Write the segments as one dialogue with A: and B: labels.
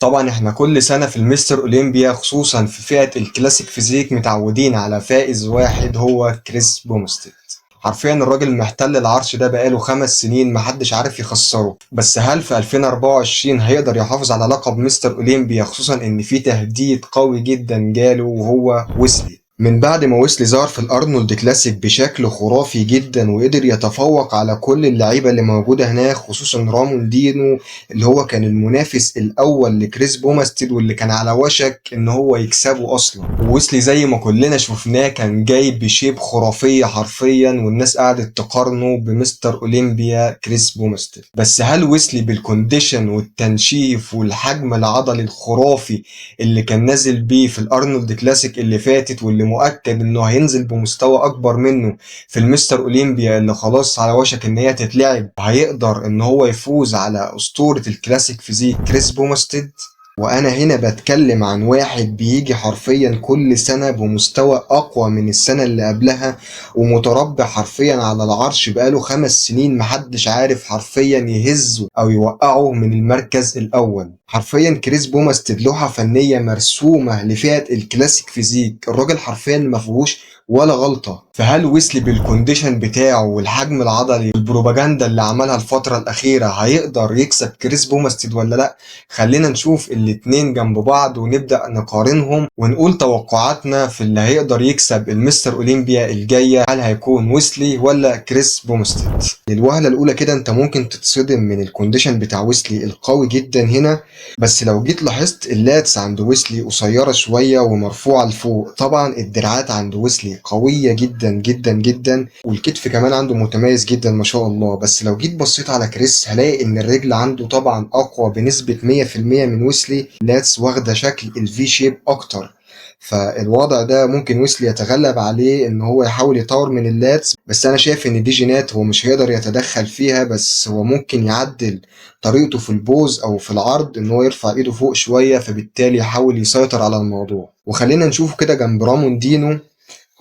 A: طبعا احنا كل سنة في المستر اولمبيا خصوصا في فئة الكلاسيك فيزيك متعودين على فائز واحد هو كريس بومستيد. حرفيا الراجل محتل العرش ده بقاله 5 سنين محدش عارف يخسره، بس هل في 2024 هيقدر يحافظ على لقب مستر اولمبيا، خصوصا ان في تهديد قوي جدا جاله وهو ويسلي من بعد ما ويسلي ظهر في الارنولد كلاسيك بشكل خرافي جدا وقدر يتفوق على كل اللعيبه اللي موجوده هناك، خصوصا رامون دينو اللي هو كان المنافس الاول لكريس بوماستيد واللي كان على وشك ان هو يكسبه اصلا. وويسلي زي ما كلنا شفناه كان جاي بشيب خرافيه حرفيا، والناس قعدت تقارنه بمستر اولمبيا كريس بوماستيد. بس هل ويسلي بالكونديشن والتنشيف والحجم العضلي الخرافي اللي كان نازل بيه في الارنولد كلاسيك اللي فاتت، واللي مؤكد انه هينزل بمستوى اكبر منه في المستر اولمبيا اللي خلاص على وشك ان هي تتلعب، هيقدر ان هو يفوز على اسطورة الكلاسيك فيزيك كريس بوماستيد؟ وانا هنا بتكلم عن واحد بيجي حرفيا كل سنة بمستوى اقوى من السنة اللي قبلها، ومتربع حرفيا على العرش بقاله 5 سنين محدش عارف حرفيا يهزه او يوقعه من المركز الاول. حرفيا كريس بوماستيد لوحة فنية مرسومة لفئة الكلاسيك فيزيك، الراجل حرفيا ما فيهوش ولا غلطة. فهل ويسلي بالكونديشن بتاعه والحجم العضلي والبروباجندا اللي عملها الفترة الأخيرة هيقدر يكسب كريس بوماستيد ولا لأ؟ خلينا نشوف الاتنين جنب بعض ونبدأ نقارنهم ونقول توقعاتنا في اللي هيقدر يكسب المستر أولمبيا الجاية، هل هيكون ويسلي ولا كريس بوماستيد؟ للوهلة الأولى كده أنت ممكن تتصدم من الكونديشن بتاع ويسلي القوي جدا هنا، بس لو جيت لاحظت اللاتس عند ويسلي قصيرة شوية ومرفوعة لفوق. طبعا الدراعات عند ويسلي قوية جدا جدا جدا، والكتف كمان عنده متميز جدا ما شاء الله. بس لو جيت بصيت على كريس هلاقي ان الرجل عنده طبعا اقوى بنسبة 100% من ويسلي، اللاتس واخدة شكل الفي شيب اكتر. فالوضع ده ممكن ويسلي يتغلب عليه ان هو يحاول يطور من اللاتس، بس انا شايف ان دي جينات هو مش هيقدر يتدخل فيها، بس هو ممكن يعدل طريقته في البوز او في العرض ان هو يرفع ايده فوق شوية، فبالتالي يحاول يسيطر على الموضوع. وخلينا نشوفه كده جنب رامون دينو،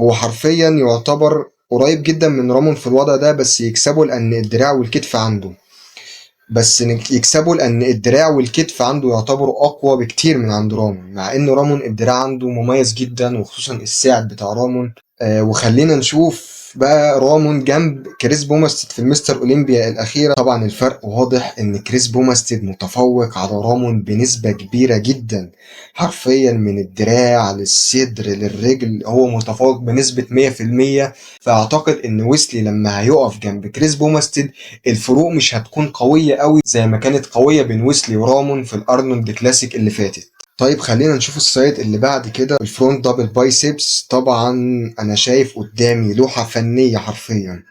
A: هو حرفيا يعتبر قريب جدا من رامون في الوضع ده، بس يكسبه لان الدراع والكتف عنده، يكسبه لان الدراع والكتف عنده يعتبروا اقوى بكتير من عند رامون، مع ان رامون الدراع عنده مميز جدا وخصوصا الساعد بتاع رامون. وخلينا نشوف بقى رامون جنب كريس بوماستيد في المستر اولمبيا الاخيره. طبعا الفرق واضح ان كريس بوماستيد متفوق على رامون بنسبه كبيره جدا، حرفيا من الدراع للصدر للرجل هو متفوق بنسبه 100%. فاعتقد ان ويسلي لما هيقف جنب كريس بوماستيد الفروق مش هتكون قوية قوي زي ما كانت قوية بين ويسلي ورامون في الارنولد كلاسيك اللي فاتت. طيب خلينا نشوف السايد اللي بعد كده، الفرونت دبل بايسبس. طبعا انا شايف قدامي لوحة فنية حرفيا،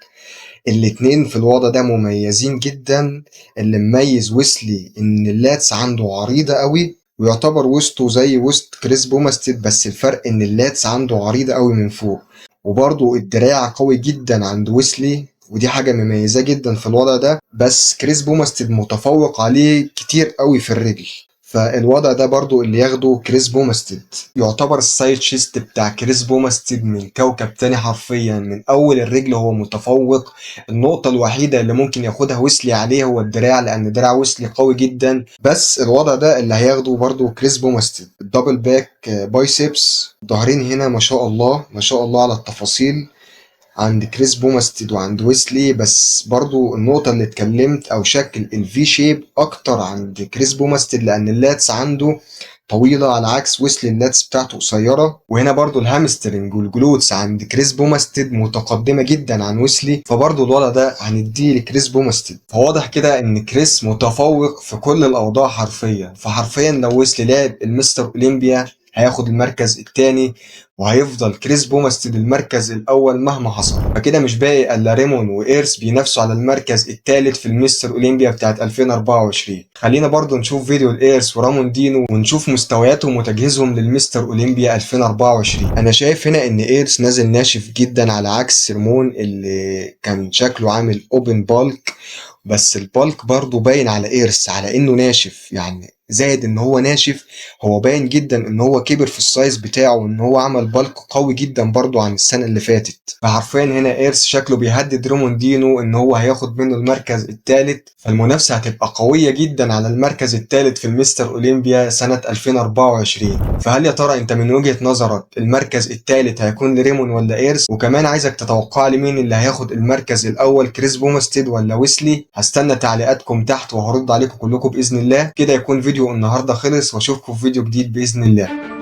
A: الاتنين في الوضع ده مميزين جدا. اللي مميز ويسلي ان اللاتس عنده عريضة قوي ويعتبر وسطه زي وسط كريس بوماستيد، بس الفرق ان اللاتس عنده عريضة قوي من فوق، وبرضه الدراع قوي جدا عند ويسلي ودي حاجة مميزة جدا في الوضع ده، بس كريس بوماستيد متفوق عليه كتير قوي في الرجل. فالوضع ده برضو اللي ياخده كريس بوماستيد. يعتبر السايد شيست بتاع كريس بوماستيد من كوكب تاني حرفيا، من اول الرجل هو متفوق. النقطة الوحيدة اللي ممكن ياخدها ويسلي عليه هو الدراع، لان دراع ويسلي قوي جدا، بس الوضع ده اللي هياخده برضو كريس بوماستيد. الدبل باك بايسبس، ظهرين هنا ما شاء الله ما شاء الله على التفاصيل عند كريس بوماستيد وعند ويسلي، بس برضو النقطة اللي اتكلمت او شكل الفي شيب اكتر عند كريس بوماستيد، لان اللاتس عنده طويلة على عكس ويسلي اللاتس بتاعته قصيرة. وهنا برضو الهامسترنج والجلوتس عند كريس بوماستيد متقدمة جدا عن ويسلي، فبرضو الوضع ده هنديه لكريس بوماستيد. فواضح كده ان كريس متفوق في كل الاوضاع حرفيا. فحرفيا لو ويسلي لعب المستر اولمبيا هياخد المركز الثاني، وهيفضل كريس بوماستيد المركز الاول مهما حصل. فكده مش باقي الا ريمون وايرس بينافسوا على المركز الثالث في المستر اولمبيا بتاعت 2024. خلينا برضو نشوف فيديو الايرس ورامون دينو ونشوف مستوياتهم وتجهيزهم للمستر اولمبيا 2024. انا شايف هنا ان ايرس نازل ناشف جدا على عكس ريمون اللي كان شكله عامل اوبن بالك، بس البالك برضو باين على ايرس على انه ناشف. يعني زائد ان هو ناشف، هو باين جدا ان هو كبر في السايز بتاعه، وان هو عمل بالك قوي جدا برضو عن السنة اللي فاتت. فحرفيا هنا ايرس شكله بيهدد ريموندينو ان هو هياخد منه المركز الثالث، فالمنافسة هتبقى قوية جدا على المركز الثالث في المستر اولمبيا سنة 2024. فهل يا ترى انت من وجهة نظرك المركز الثالث هيكون لريمون ولا ايرس؟ وكمان عايزك تتوقع لي مين اللي هياخد المركز الاول، كريس بومستيد ولا ويسلي؟ هستنى تعليقاتكم تحت وهرد عليكم كلكم باذن الله. كده يكون فيديو النهارده خلص، واشوفكم في فيديو جديد باذن الله.